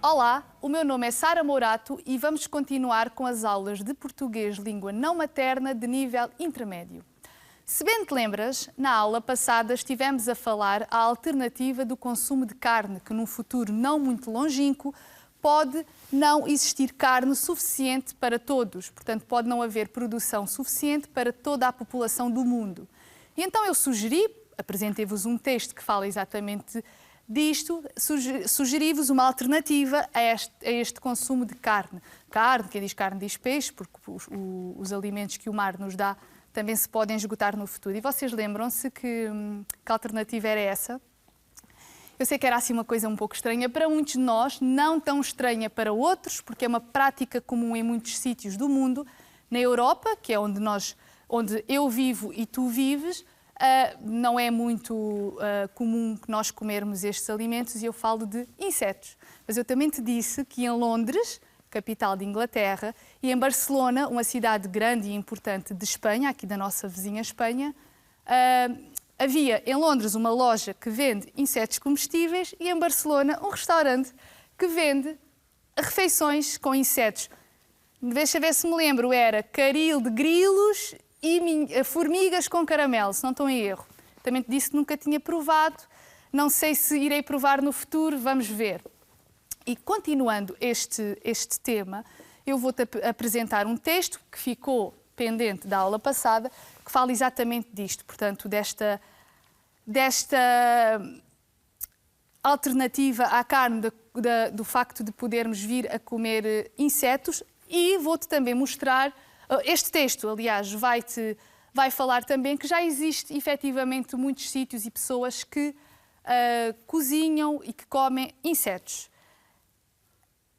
Olá, o meu nome é Sara Mourato e vamos continuar com as aulas de português língua não materna de nível intermédio. Se bem te lembras, na aula passada estivemos a falar a alternativa do consumo de carne, que num futuro não muito longínquo pode não existir carne suficiente para todos, portanto pode não haver produção suficiente para toda a população do mundo. E então eu apresentei-vos um texto que fala exatamente disto, sugeri-vos uma alternativa a este consumo de carne. Carne, quem diz carne diz peixe, porque os alimentos que o mar nos dá também se podem esgotar no futuro. E vocês lembram-se que alternativa era essa? Eu sei que era assim uma coisa um pouco estranha para muitos de nós, não tão estranha para outros, porque é uma prática comum em muitos sítios do mundo. Na Europa, que é onde eu vivo e tu vives, não é muito comum que nós comermos estes alimentos e eu falo de insetos. Mas eu também te disse que em Londres, capital de Inglaterra, e em Barcelona, uma cidade grande e importante de Espanha, aqui da nossa vizinha Espanha, havia em Londres uma loja que vende insetos comestíveis e em Barcelona um restaurante que vende refeições com insetos. Deixa ver se me lembro, era caril de grilos e formigas com caramelo, se não estou em erro. Também te disse que nunca tinha provado, não sei se irei provar no futuro, vamos ver. E continuando este tema, eu vou-te apresentar um texto que ficou pendente da aula passada, que fala exatamente disto, portanto, desta alternativa à carne, do facto de podermos vir a comer insetos, e vou-te também mostrar, este texto, aliás, vai falar também que já existe efetivamente muitos sítios e pessoas que cozinham e que comem insetos.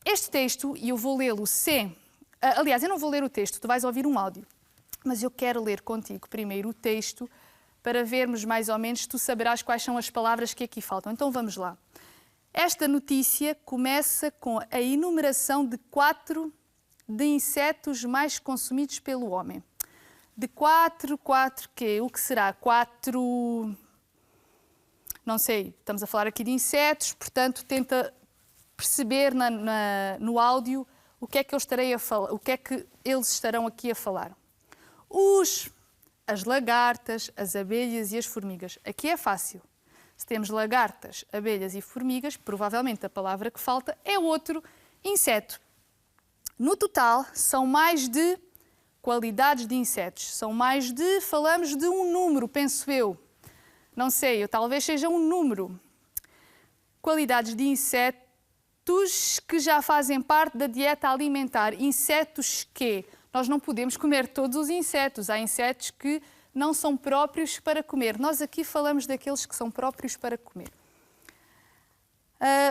Este texto, e eu vou lê-lo sem... aliás, eu não vou ler o texto, tu vais ouvir um áudio, mas eu quero ler contigo primeiro o texto para vermos mais ou menos, tu saberás quais são as palavras que aqui faltam. Então vamos lá. Esta notícia começa com a enumeração de 4 de insetos mais consumidos pelo homem. De 4 quê? O que será? 4... Não sei, estamos a falar aqui de insetos, portanto tenta perceber no áudio o que é que eu estarei a falar, o que é que eles estarão aqui a falar. As lagartas, as abelhas e as formigas. Aqui é fácil. Se temos lagartas, abelhas e formigas, provavelmente a palavra que falta é outro inseto. No total, são mais de qualidades de insetos. Falamos de um número, penso eu. Não sei, talvez seja um número. Qualidades de insetos que já fazem parte da dieta alimentar. Insetos que nós não podemos comer todos os insetos. Há insetos que não são próprios para comer. Nós aqui falamos daqueles que são próprios para comer.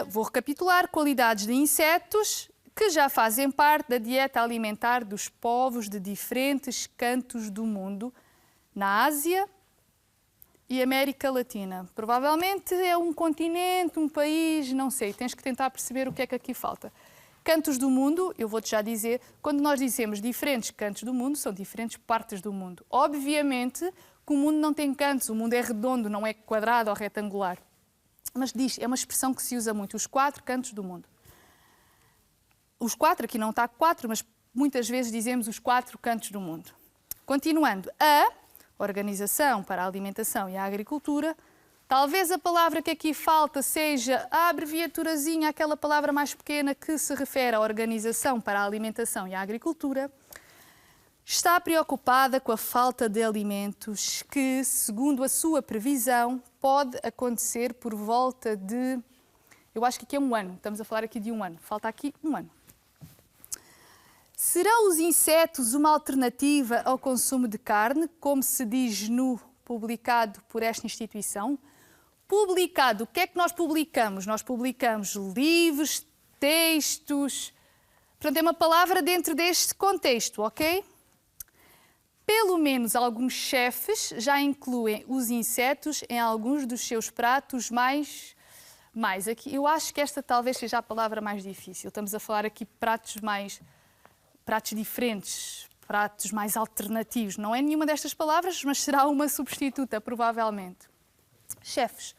Vou recapitular. Qualidades de insetos que já fazem parte da dieta alimentar dos povos de diferentes cantos do mundo, na Ásia e América Latina. Provavelmente é um continente, um país, não sei, tens que tentar perceber o que é que aqui falta. Cantos do mundo, eu vou-te já dizer, quando nós dizemos diferentes cantos do mundo, são diferentes partes do mundo. Obviamente que o mundo não tem cantos, o mundo é redondo, não é quadrado ou retangular. Mas é uma expressão que se usa muito, os 4 cantos do mundo. Os 4, aqui não está 4, mas muitas vezes dizemos os 4 cantos do mundo. Continuando, a Organização para a Alimentação e a Agricultura, talvez a palavra que aqui falta seja a abreviaturazinha, aquela palavra mais pequena que se refere à Organização para a Alimentação e a Agricultura, está preocupada com a falta de alimentos que, segundo a sua previsão, pode acontecer por volta de... Eu acho que aqui é um ano, estamos a falar aqui de um ano, falta aqui um ano. Serão os insetos uma alternativa ao consumo de carne, como se diz no publicado por esta instituição? Publicado, o que é que nós publicamos? Nós publicamos livros, textos... Portanto, é uma palavra dentro deste contexto, ok? Pelo menos alguns chefes já incluem os insetos em alguns dos seus pratos mais aqui. Eu acho que esta talvez seja a palavra mais difícil. Estamos a falar aqui de pratos diferentes, pratos mais alternativos. Não é nenhuma destas palavras, mas será uma substituta, provavelmente. Chefes.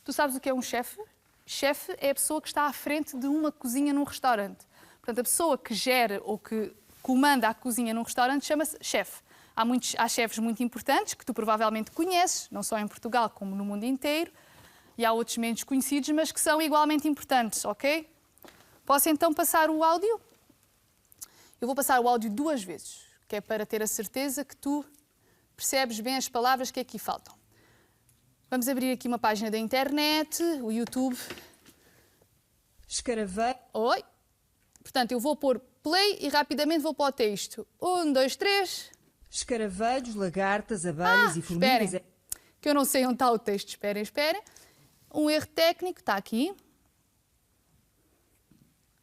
Tu sabes o que é um chefe? chefe é a pessoa que está à frente de uma cozinha num restaurante. Portanto, a pessoa que gera ou que comanda a cozinha num restaurante chama-se chefe. Há chefes muito importantes que tu provavelmente conheces, não só em Portugal como no mundo inteiro, e há outros menos conhecidos, mas que são igualmente importantes, ok? Posso então passar o áudio? Eu vou passar o áudio 2 vezes, que é para ter a certeza que tu percebes bem as palavras que aqui faltam. Vamos abrir aqui uma página da internet, o YouTube. Escaravelho. Oi. Portanto, eu vou pôr play e rapidamente vou para o texto. 1, 2, 3. Escaravelhos, lagartas, abelhas e formigas. Esperem, que eu não sei onde está o texto. Esperem. Um erro técnico, está aqui.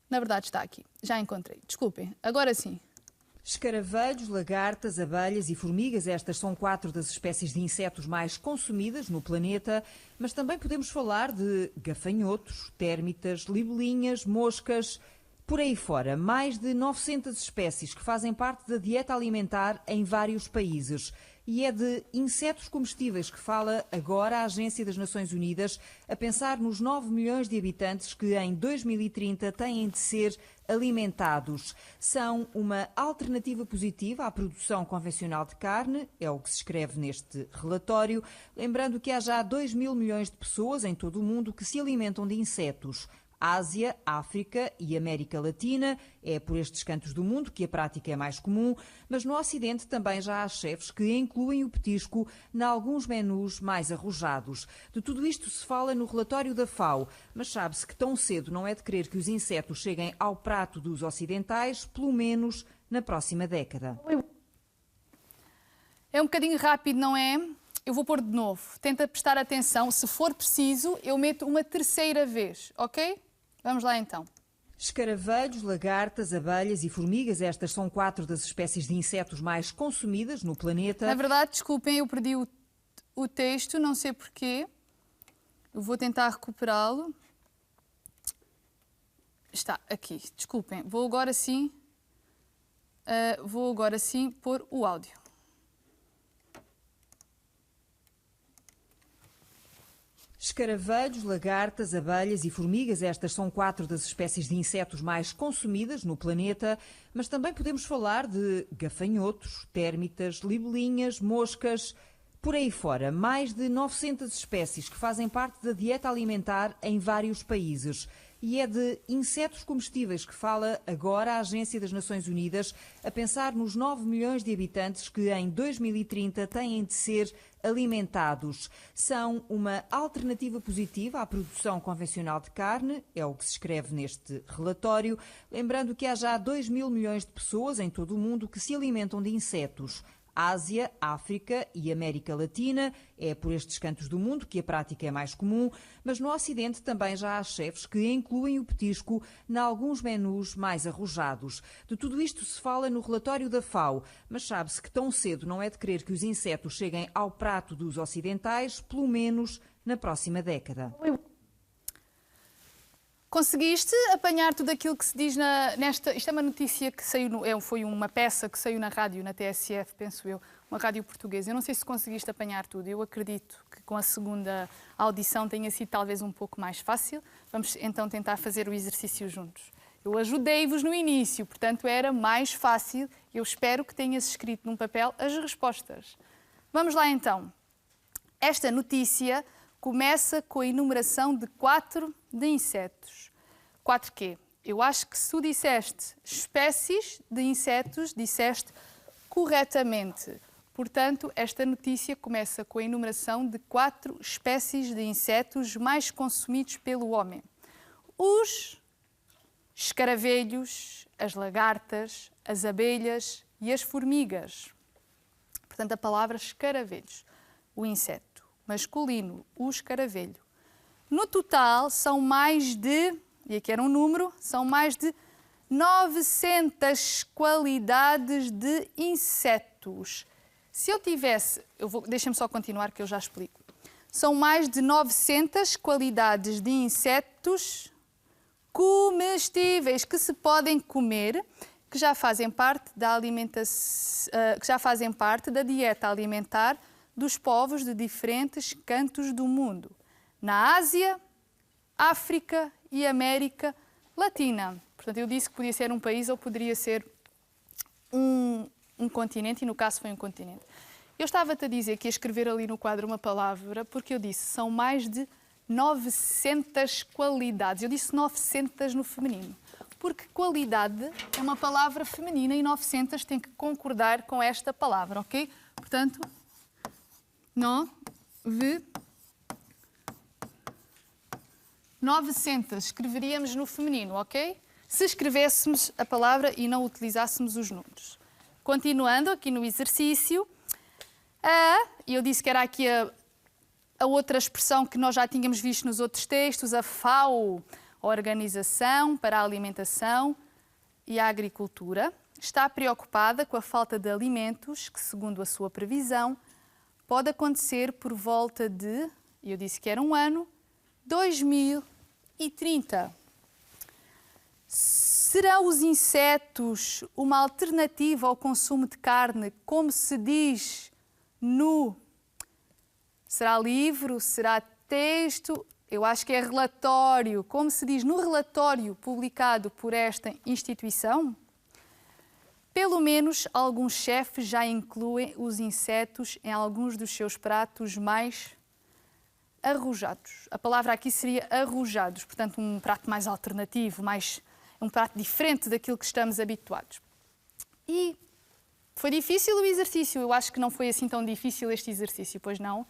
Na verdade está aqui. Já encontrei. Desculpem. Agora sim. Escaravelhos, lagartas, abelhas e formigas, estas são 4 das espécies de insetos mais consumidas no planeta, mas também podemos falar de gafanhotos, térmitas, libelinhas, moscas, por aí fora. Mais de 900 espécies que fazem parte da dieta alimentar em vários países. E é de insetos comestíveis que fala agora a Agência das Nações Unidas, a pensar nos 9 milhões de habitantes que em 2030 têm de ser alimentados. São uma alternativa positiva à produção convencional de carne, é o que se escreve neste relatório, lembrando que há já 2 mil milhões de pessoas em todo o mundo que se alimentam de insetos. Ásia, África e América Latina, é por estes cantos do mundo que a prática é mais comum, mas no Ocidente também já há chefes que incluem o petisco em alguns menus mais arrojados. De tudo isto se fala no relatório da FAO, mas sabe-se que tão cedo não é de crer que os insetos cheguem ao prato dos ocidentais, pelo menos na próxima década. É um bocadinho rápido, não é? Eu vou pôr de novo. Tenta prestar atenção. Se for preciso, eu meto uma 3ª vez, ok? Vamos lá então. Escaravelhos, lagartas, abelhas e formigas, estas são 4 das espécies de insetos mais consumidas no planeta. Na verdade, desculpem, eu perdi o texto, não sei porquê. Eu vou tentar recuperá-lo. Está aqui, desculpem. Vou agora sim pôr o áudio. Escaravelhos, lagartas, abelhas e formigas, estas são 4 das espécies de insetos mais consumidas no planeta, mas também podemos falar de gafanhotos, térmitas, libelinhas, moscas, por aí fora. Mais de 900 espécies que fazem parte da dieta alimentar em vários países. E é de insetos comestíveis que fala agora a Agência das Nações Unidas, a pensar nos 9 milhões de habitantes que em 2030 têm de ser alimentados. São uma alternativa positiva à produção convencional de carne, é o que se escreve neste relatório, lembrando que há já 2 mil milhões de pessoas em todo o mundo que se alimentam de insetos. Ásia, África e América Latina, é por estes cantos do mundo que a prática é mais comum, mas no Ocidente também já há chefes que incluem o petisco em alguns menus mais arrojados. De tudo isto se fala no relatório da FAO, mas sabe-se que tão cedo não é de crer que os insetos cheguem ao prato dos ocidentais, pelo menos na próxima década. Conseguiste apanhar tudo aquilo que se diz nesta... Isto é uma notícia que saiu, foi uma peça que saiu na rádio, na TSF, penso eu, uma rádio portuguesa. Eu não sei se conseguiste apanhar tudo. Eu acredito que com a segunda audição tenha sido talvez um pouco mais fácil. Vamos então tentar fazer o exercício juntos. Eu ajudei-vos no início, portanto era mais fácil. Eu espero que tenhas escrito num papel as respostas. Vamos lá então. Esta notícia começa com a enumeração de 4 de insetos. 4 quê? Eu acho que se tu disseste espécies de insetos, disseste corretamente. Portanto, esta notícia começa com a enumeração de 4 espécies de insetos mais consumidos pelo homem. Os escaravelhos, as lagartas, as abelhas e as formigas. Portanto, a palavra escaravelhos, o inseto masculino, o escaravelho. No total, são mais de, e aqui era um número, são mais de 900 qualidades de insetos. Se eu tivesse, deixem-me só continuar que eu já explico. São mais de 900 qualidades de insetos comestíveis que se podem comer, que já fazem parte da dieta alimentar dos povos de diferentes cantos do mundo. Na Ásia, África e América Latina. Portanto, eu disse que podia ser um país ou poderia ser um continente, e no caso foi um continente. Eu estava-te a dizer que ia escrever ali no quadro uma palavra, porque eu disse são mais de 900 qualidades. Eu disse 900 no feminino, porque qualidade é uma palavra feminina e 900 tem que concordar com esta palavra, ok? Portanto, 900 escreveríamos no feminino, ok? Se escrevêssemos a palavra e não utilizássemos os números. Continuando aqui no exercício, eu disse que era aqui a outra expressão que nós já tínhamos visto nos outros textos, a FAO, a Organização para a Alimentação e a Agricultura, está preocupada com a falta de alimentos que, segundo a sua previsão, pode acontecer por volta de, eu disse que era um ano, 2030. Serão os insetos uma alternativa ao consumo de carne, como se diz no... Será livro? Será texto? Eu acho que é relatório. Como se diz no relatório publicado por esta instituição? Pelo menos alguns chefes já incluem os insetos em alguns dos seus pratos mais arrojados. A palavra aqui seria arrojados, portanto um prato mais alternativo, um prato diferente daquilo que estamos habituados. E foi difícil o exercício, eu acho que não foi assim tão difícil este exercício, pois não?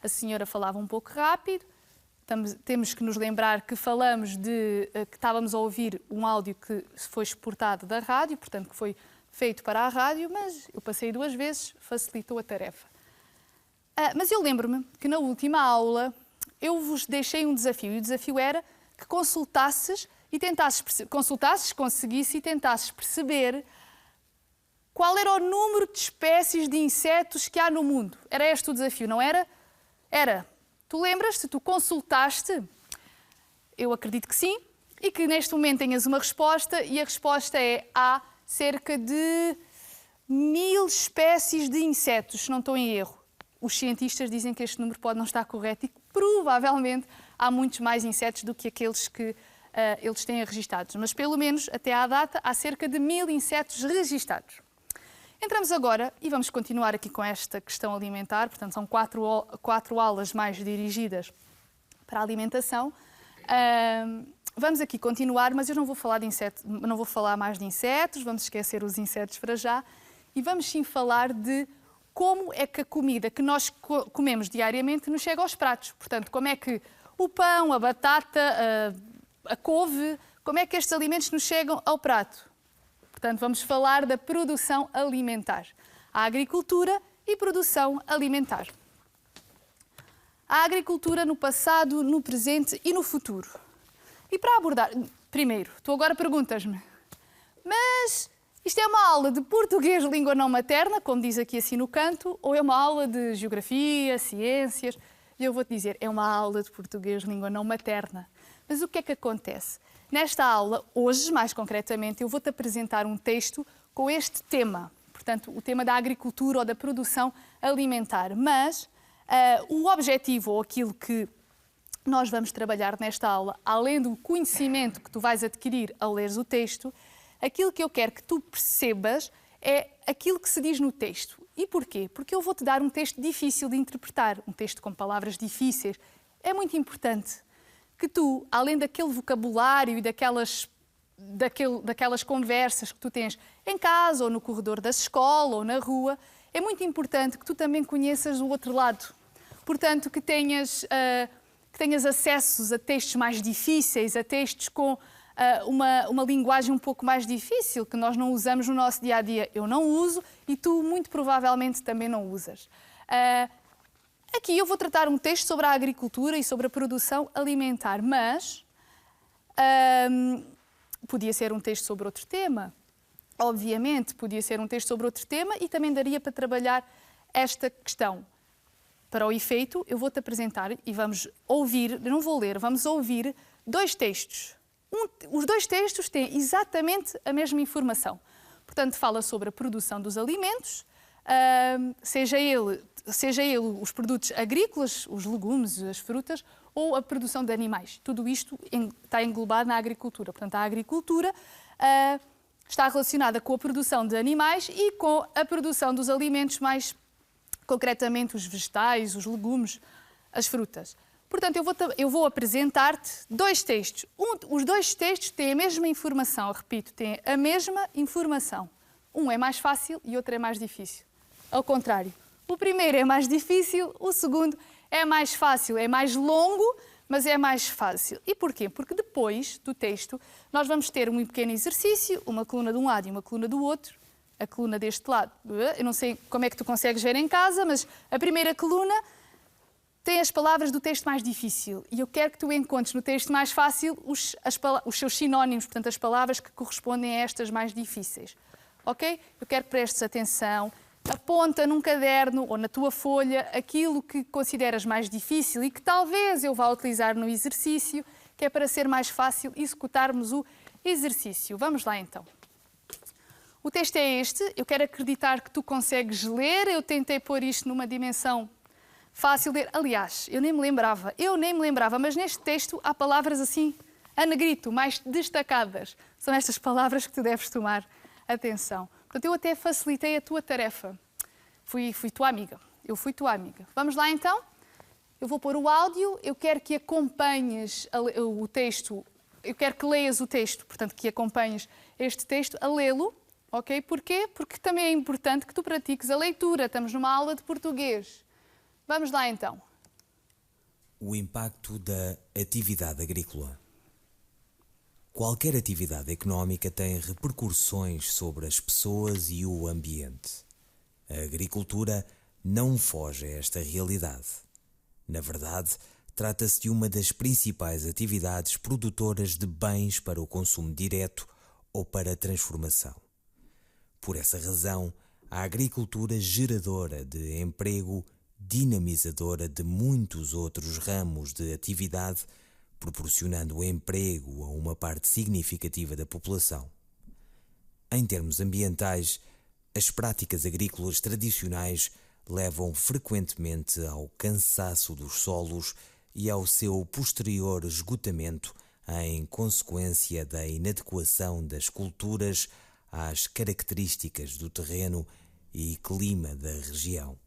A senhora falava um pouco rápido, temos que nos lembrar que falamos que estávamos a ouvir um áudio que foi exportado da rádio, portanto que foi feito para a rádio, mas eu passei 2 vezes, facilitou a tarefa. Mas eu lembro-me que na última aula eu vos deixei um desafio, e o desafio era que consultasses, conseguisse e tentasses perceber qual era o número de espécies de insetos que há no mundo. Era este o desafio, não era? Era. Tu lembras-te? Tu consultaste? Eu acredito que sim, e que neste momento tenhas uma resposta, e a resposta é há cerca de 1000 espécies de insetos, se não estou em erro. Os cientistas dizem que este número pode não estar correto e que provavelmente há muitos mais insetos do que aqueles que eles têm registados. Mas pelo menos até à data há cerca de 1000 insetos registados. Entramos agora e vamos continuar aqui com esta questão alimentar. Portanto, são 4 aulas mais dirigidas para a alimentação. Vamos aqui continuar, mas eu não vou falar não vou falar mais de insetos, vamos esquecer os insetos para já, e vamos sim falar de como é que a comida que nós comemos diariamente nos chega aos pratos. Portanto, como é que o pão, a batata, a couve, como é que estes alimentos nos chegam ao prato? Portanto, vamos falar da produção alimentar. A agricultura e produção alimentar. A agricultura no passado, no presente e no futuro. E para abordar... Primeiro, tu agora perguntas-me, mas isto é uma aula de português, língua não materna, como diz aqui assim no canto, ou é uma aula de geografia, ciências? E eu vou-te dizer, é uma aula de português, língua não materna. Mas o que é que acontece? Nesta aula, hoje, mais concretamente, eu vou-te apresentar um texto com este tema. Portanto, o tema da agricultura ou da produção alimentar. Mas o objetivo, ou aquilo que nós vamos trabalhar nesta aula, além do conhecimento que tu vais adquirir ao leres o texto, aquilo que eu quero que tu percebas é aquilo que se diz no texto. E porquê? Porque eu vou-te dar um texto difícil de interpretar, um texto com palavras difíceis. É muito importante que tu, além daquele vocabulário e daquelas conversas que tu tens em casa ou no corredor da escola ou na rua, é muito importante que tu também conheças o outro lado. Portanto, que tenhas acessos a textos mais difíceis, a textos com uma linguagem um pouco mais difícil, que nós não usamos no nosso dia-a-dia. Eu não uso e tu, muito provavelmente, também não usas. Aqui eu vou tratar um texto sobre a agricultura e sobre a produção alimentar, mas podia ser um texto sobre outro tema. Obviamente, podia ser um texto sobre outro tema e também daria para trabalhar esta questão. Para o efeito, eu vou-te apresentar e vamos ouvir, não vou ler, vamos ouvir 2 textos. Os 2 textos têm exatamente a mesma informação. Portanto, fala sobre a produção dos alimentos, seja ele os produtos agrícolas, os legumes, as frutas, ou a produção de animais. Tudo isto está englobado na agricultura. Portanto, a agricultura está relacionada com a produção de animais e com a produção dos alimentos, mais concretamente os vegetais, os legumes, as frutas. Portanto, eu vou apresentar-te dois textos. Os dois textos têm a mesma informação, repito, têm a mesma informação. Um é mais fácil e outro é mais difícil. Ao contrário, o primeiro é mais difícil, o segundo é mais fácil, é mais longo, mas é mais fácil. E porquê? Porque depois do texto nós vamos ter um pequeno exercício, uma coluna de um lado e uma coluna do outro. A coluna deste lado, eu não sei como é que tu consegues ver em casa, mas a primeira coluna tem as palavras do texto mais difícil. E eu quero que tu encontres no texto mais fácil os seus sinónimos, portanto, as palavras que correspondem a estas mais difíceis. Ok? Eu quero que prestes atenção. Aponta num caderno ou na tua folha aquilo que consideras mais difícil e que talvez eu vá utilizar no exercício, que é para ser mais fácil executarmos o exercício. Vamos lá então. O texto é este. Eu quero acreditar que tu consegues ler. Eu tentei pôr isto numa dimensão fácil de ler. Aliás, eu nem me lembrava, mas neste texto há palavras assim, a negrito, mais destacadas. São estas palavras que tu deves tomar atenção. Portanto, eu até facilitei a tua tarefa. Fui tua amiga. Eu fui tua amiga. Vamos lá então? Eu vou pôr o áudio. Eu quero que acompanhes o texto. Eu quero que leias o texto. Portanto, que acompanhes este texto a lê-lo. Ok? Porquê? Porque também é importante que tu pratiques a leitura. Estamos numa aula de português. Vamos lá então. O impacto da atividade agrícola. Qualquer atividade económica tem repercussões sobre as pessoas e o ambiente. A agricultura não foge a esta realidade. Na verdade, trata-se de uma das principais atividades produtoras de bens para o consumo direto ou para a transformação. Por essa razão, a agricultura geradora de emprego, dinamizadora de muitos outros ramos de atividade, proporcionando emprego a uma parte significativa da população. Em termos ambientais, as práticas agrícolas tradicionais levam frequentemente ao cansaço dos solos e ao seu posterior esgotamento em consequência da inadequação das culturas às características do terreno e clima da região.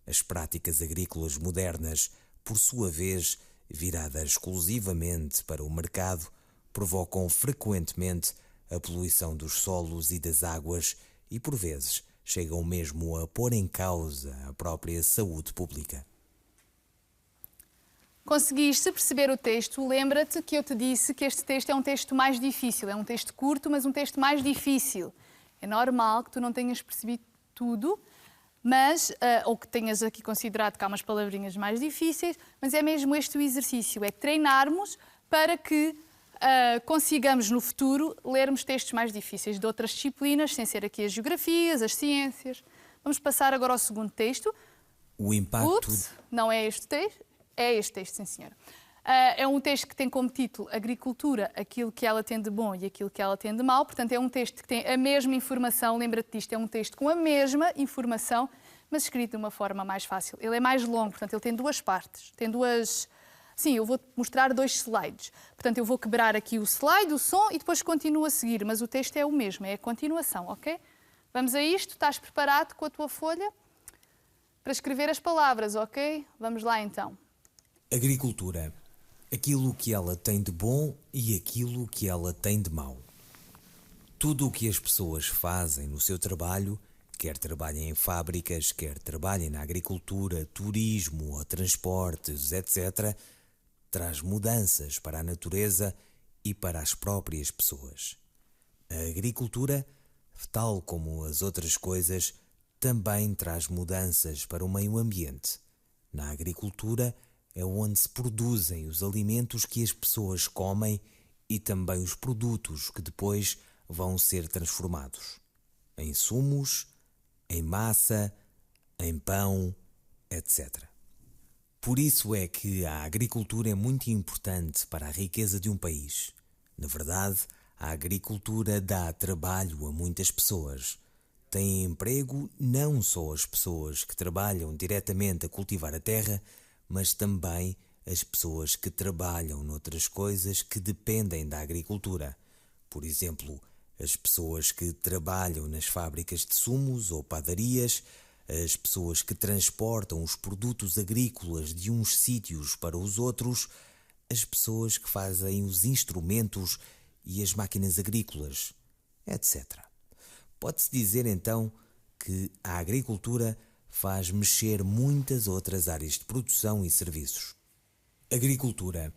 As práticas agrícolas modernas, por sua vez, viradas exclusivamente para o mercado, provocam frequentemente a poluição dos solos e das águas e, por vezes, chegam mesmo a pôr em causa a própria saúde pública. Conseguiste perceber o texto? Lembra-te que eu te disse que este texto é um texto mais difícil. É um texto curto, mas um texto mais difícil. É normal que tu não tenhas percebido tudo, mas, ou que tenhas aqui considerado que há umas palavrinhas mais difíceis, mas é mesmo este o exercício, é treinarmos para que consigamos no futuro lermos textos mais difíceis de outras disciplinas, sem ser aqui as geografias, as ciências. Vamos passar agora ao segundo texto. O impacto... Não é este texto, é este texto, sim senhora. É um texto que tem como título Agricultura, aquilo que ela tem de bom e aquilo que ela tem de mau. Portanto, é um texto que tem a mesma informação, lembra-te disto, é um texto com a mesma informação, mas escrito de uma forma mais fácil. Ele é mais longo, portanto, ele tem duas partes. Tem duas... Sim, eu vou-te mostrar dois slides. Portanto, eu vou quebrar aqui o slide, o som, e depois continuo a seguir, mas o texto é o mesmo, é a continuação, ok? Vamos a isto? Estás preparado com a tua folha para escrever as palavras, ok? Vamos lá, então. Agricultura. Aquilo que ela tem de bom e aquilo que ela tem de mau. Tudo o que as pessoas fazem no seu trabalho, quer trabalhem em fábricas, quer trabalhem na agricultura, turismo ou transportes, etc., traz mudanças para a natureza e para as próprias pessoas. A agricultura, tal como as outras coisas, também traz mudanças para o meio ambiente. Na agricultura, é onde se produzem os alimentos que as pessoas comem e também os produtos que depois vão ser transformados em sumos, em massa, em pão, etc. Por isso é que a agricultura é muito importante para a riqueza de um país. Na verdade, a agricultura dá trabalho a muitas pessoas. Têm emprego não só as pessoas que trabalham diretamente a cultivar a terra, mas também as pessoas que trabalham noutras coisas que dependem da agricultura. Por exemplo, as pessoas que trabalham nas fábricas de sumos ou padarias, as pessoas que transportam os produtos agrícolas de uns sítios para os outros, as pessoas que fazem os instrumentos e as máquinas agrícolas, etc. Pode-se dizer então que a agricultura faz mexer muitas outras áreas de produção e serviços. Agricultura.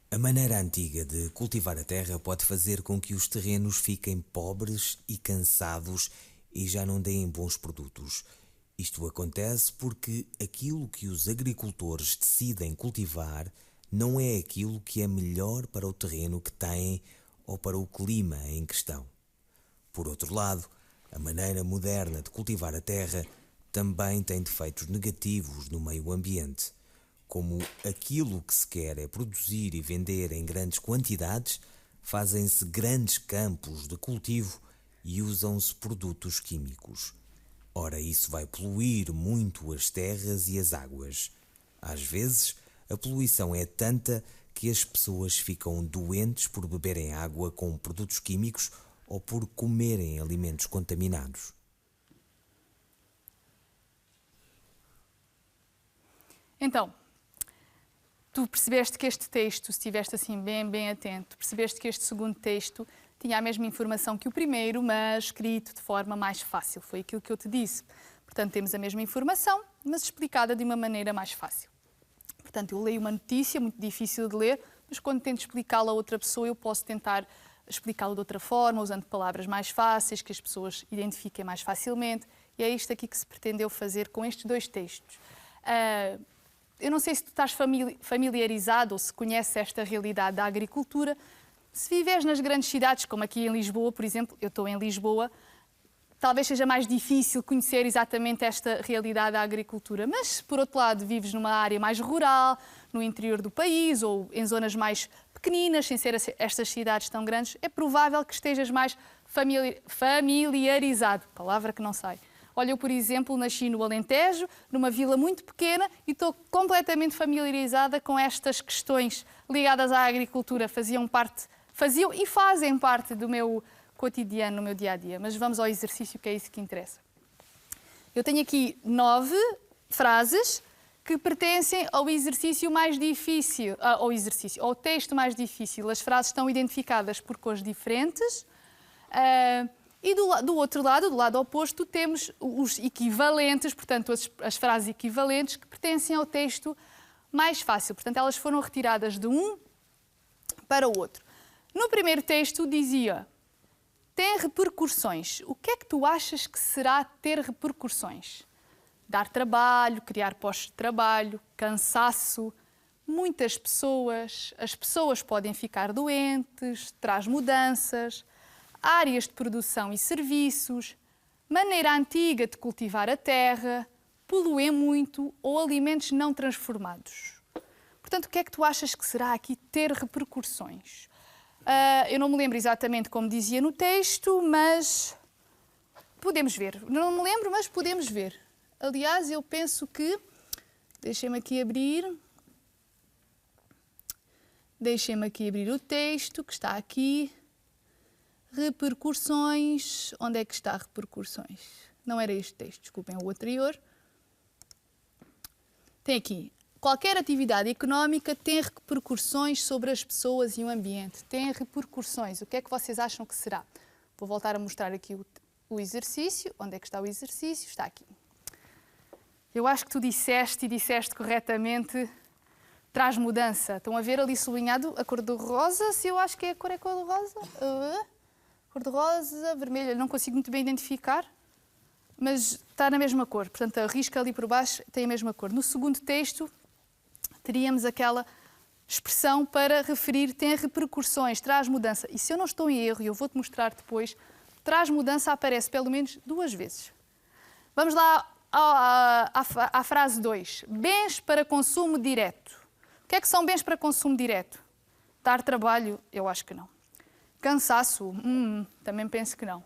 A maneira antiga de cultivar a terra pode fazer com que os terrenos fiquem pobres e cansados e já não deem bons produtos. Isto acontece porque aquilo que os agricultores decidem cultivar não é aquilo que é melhor para o terreno que têm ou para o clima em questão. Por outro lado, a maneira moderna de cultivar a terra também tem defeitos negativos no meio ambiente. Como aquilo que se quer é produzir e vender em grandes quantidades, fazem-se grandes campos de cultivo e usam-se produtos químicos. Ora, isso vai poluir muito as terras e as águas. Às vezes, a poluição é tanta que as pessoas ficam doentes por beberem água com produtos químicos ou por comerem alimentos contaminados. Então, tu percebeste que este texto, se estiveste assim bem atento, percebeste que este segundo texto tinha a mesma informação que o primeiro, mas escrito de forma mais fácil. Foi aquilo que eu te disse. Portanto, temos a mesma informação, mas explicada de uma maneira mais fácil. Portanto, eu leio uma notícia muito difícil de ler, mas quando tento explicá-la a outra pessoa, eu posso tentar explicá-la de outra forma, usando palavras mais fáceis, que as pessoas identifiquem mais facilmente. E é isto aqui que se pretendeu fazer com estes dois textos. Eu não sei se tu estás familiarizado ou se conheces esta realidade da agricultura. Se viveres nas grandes cidades, como aqui em Lisboa, por exemplo, eu estou em Lisboa, talvez seja mais difícil conhecer exatamente esta realidade da agricultura. Mas, se por outro lado, vives numa área mais rural, no interior do país ou em zonas mais pequeninas, sem ser estas cidades tão grandes, é provável que estejas mais familiarizado. Palavra que não sai. Olha, eu, por exemplo, nasci no Alentejo, numa vila muito pequena, e estou completamente familiarizada com estas questões ligadas à agricultura. Faziam e fazem parte do meu cotidiano, no meu dia-a-dia. Mas vamos ao exercício, que é isso que interessa. Eu tenho aqui 9 frases que pertencem ao exercício mais difícil, ao texto mais difícil. As frases estão identificadas por cores diferentes. E do outro lado, do lado oposto, temos os equivalentes, portanto, as frases equivalentes que pertencem ao texto mais fácil. Portanto, elas foram retiradas de um para o outro. No primeiro texto dizia: tem repercussões. O que é que tu achas que será ter repercussões? Dar trabalho, criar postos de trabalho, cansaço, muitas pessoas, as pessoas podem ficar doentes, traz mudanças, áreas de produção e serviços, maneira antiga de cultivar a terra, poluem muito ou alimentos não transformados. Portanto, o que é que tu achas que será aqui ter repercussões? Eu não me lembro exatamente como dizia no texto, mas podemos ver. Não me lembro, mas podemos ver. Aliás, eu penso que... Deixem-me aqui abrir o texto que está aqui. Repercussões. Onde é que está repercussões? Não era este texto, desculpem, o anterior. Tem aqui. Qualquer atividade económica tem repercussões sobre as pessoas e o ambiente. Tem repercussões. O que é que vocês acham que será? Vou voltar a mostrar aqui o exercício. Onde é que está o exercício? Está aqui. Eu acho que tu disseste corretamente, traz mudança. Estão a ver ali sublinhado a cor do rosa? Se eu acho que é a cor do rosa. Cor de rosa, vermelha, não consigo muito bem identificar, mas está na mesma cor. Portanto, a risca ali por baixo tem a mesma cor. No segundo texto, teríamos aquela expressão para referir tem repercussões, traz mudança. E se eu não estou em erro, e eu vou-te mostrar depois, traz mudança aparece pelo menos 2 vezes. Vamos lá à frase 2. Bens para consumo direto. O que é que são bens para consumo direto? Dar trabalho? Eu acho que não. cansaço, também penso que não.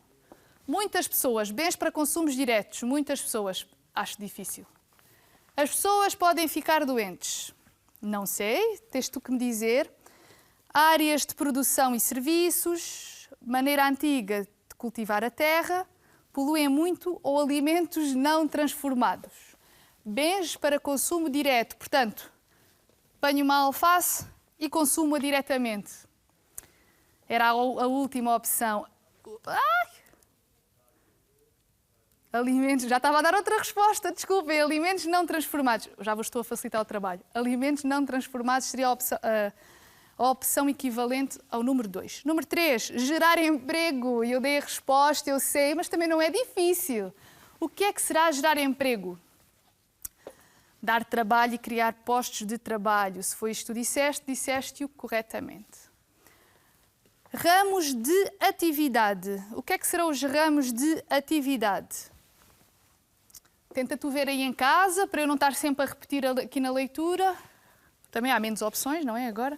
Muitas pessoas, bens para consumos diretos, muitas pessoas, acho difícil. As pessoas podem ficar doentes. Não sei, tens tu que me dizer. Áreas de produção e serviços, maneira antiga de cultivar a terra, poluem muito ou alimentos não transformados. Bens para consumo direto, portanto, apanho uma alface e consumo-a diretamente. Era a última opção. Alimentos, já estava a dar outra resposta, desculpem. Alimentos não transformados. Já vos estou a facilitar o trabalho. Alimentos não transformados seria a opção equivalente ao número 2. Número 3, gerar emprego. Eu dei a resposta, eu sei, mas também não é difícil. O que é que será gerar emprego? Dar trabalho e criar postos de trabalho. Se foi isto que tu disseste, disseste-o corretamente. Ramos de atividade. O que é que serão os ramos de atividade? Tenta tu ver aí em casa, para eu não estar sempre a repetir aqui na leitura. Também há menos opções, não é agora?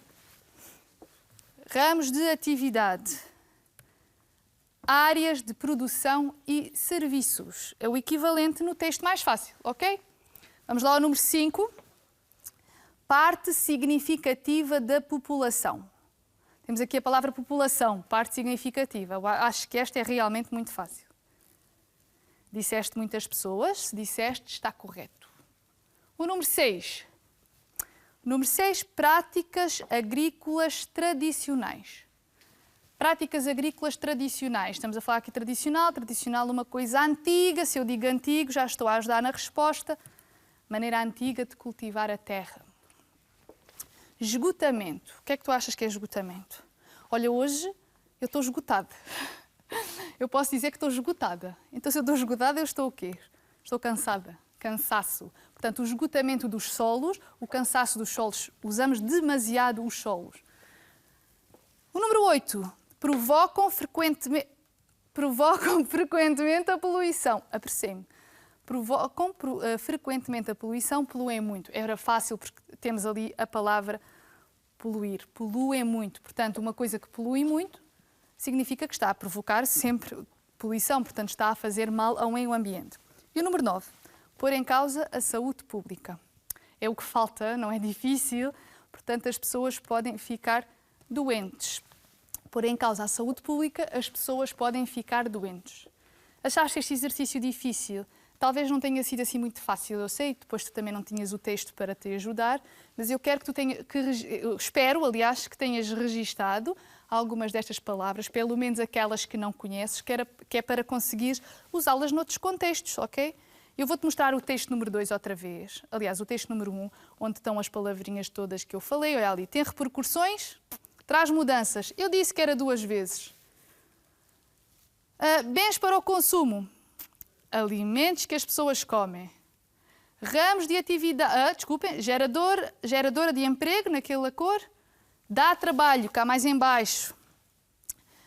Ramos de atividade. Áreas de produção e serviços. É o equivalente no texto mais fácil, ok? Vamos lá ao número 5. Parte significativa da população. Temos aqui a palavra população, parte significativa. Eu acho que esta é realmente muito fácil. Disseste muitas pessoas, se disseste, está correto. O número 6. Número 6, práticas agrícolas tradicionais. Práticas agrícolas tradicionais. Estamos a falar aqui tradicional é uma coisa antiga. Se eu digo antigo, já estou a ajudar na resposta. Maneira antiga de cultivar a terra. Esgotamento. O que é que tu achas que é esgotamento? Olha, hoje eu estou esgotada. Eu posso dizer que estou esgotada. Então, se eu estou esgotada, eu estou o quê? Estou cansada. Cansaço. Portanto, o esgotamento dos solos, o cansaço dos solos, usamos demasiado os solos. O número 8. Provocam frequentemente a poluição. Apressei-me. Provocam frequentemente a poluição, poluem muito. Era fácil porque temos ali a palavra poluir. Poluem muito. Portanto, uma coisa que polui muito significa que está a provocar sempre poluição, portanto está a fazer mal ao meio ambiente. E o número 9, pôr em causa a saúde pública. É o que falta, não é difícil, portanto as pessoas podem ficar doentes. Pôr em causa a saúde pública, as pessoas podem ficar doentes. Achaste este exercício difícil? Talvez não tenha sido assim muito fácil, eu sei, depois tu também não tinhas o texto para te ajudar, mas eu quero que eu espero, aliás, que tenhas registado algumas destas palavras, pelo menos aquelas que não conheces, que é para conseguir usá-las noutros contextos, ok? Eu vou-te mostrar o texto número 2 outra vez, aliás, o texto número 1, onde estão as palavrinhas todas que eu falei, olha ali, tem repercussões, traz mudanças, eu disse que era 2 vezes. Bens para o consumo. Alimentos que as pessoas comem. Ramos de atividade, geradora de emprego, naquela cor. Dá trabalho, cá mais em baixo.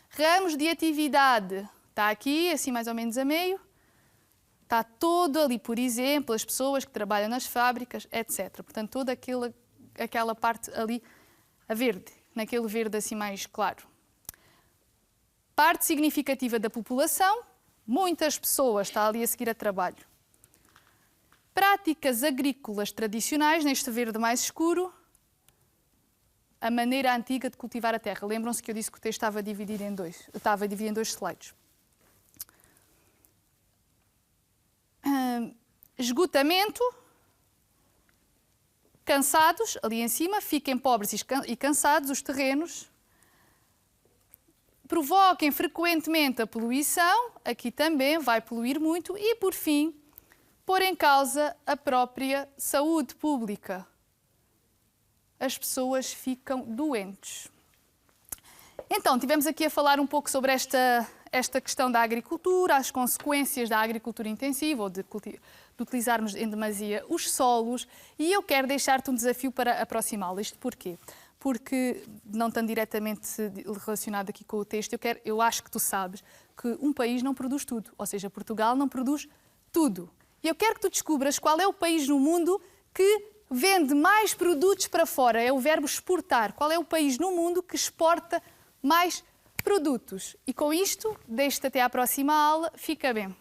Ramos de atividade, está aqui, assim mais ou menos a meio. Está todo ali, por exemplo, as pessoas que trabalham nas fábricas, etc. Portanto, toda aquela parte ali, a verde, naquele verde assim mais claro. Parte significativa da população. Muitas pessoas, está ali a seguir a trabalho. Práticas agrícolas tradicionais, neste verde mais escuro. A maneira antiga de cultivar a terra. Lembram-se que eu disse que o texto estava dividido em 2. Estava dividido em 2 slides. Esgotamento. Cansados, ali em cima. Fiquem pobres e cansados os terrenos. Provoquem frequentemente a poluição, aqui também vai poluir muito, e, por fim, pôr em causa a própria saúde pública. As pessoas ficam doentes. Então, tivemos aqui a falar um pouco sobre esta questão da agricultura, as consequências da agricultura intensiva, ou de utilizarmos em demasia os solos, e eu quero deixar-te um desafio para a próxima aula. Isto porquê? Porque, não tão diretamente relacionado aqui com o texto, eu acho que tu sabes que um país não produz tudo. Ou seja, Portugal não produz tudo. E eu quero que tu descubras qual é o país no mundo que vende mais produtos para fora. É o verbo exportar. Qual é o país no mundo que exporta mais produtos. E com isto, deixo-te até à próxima aula. Fica bem.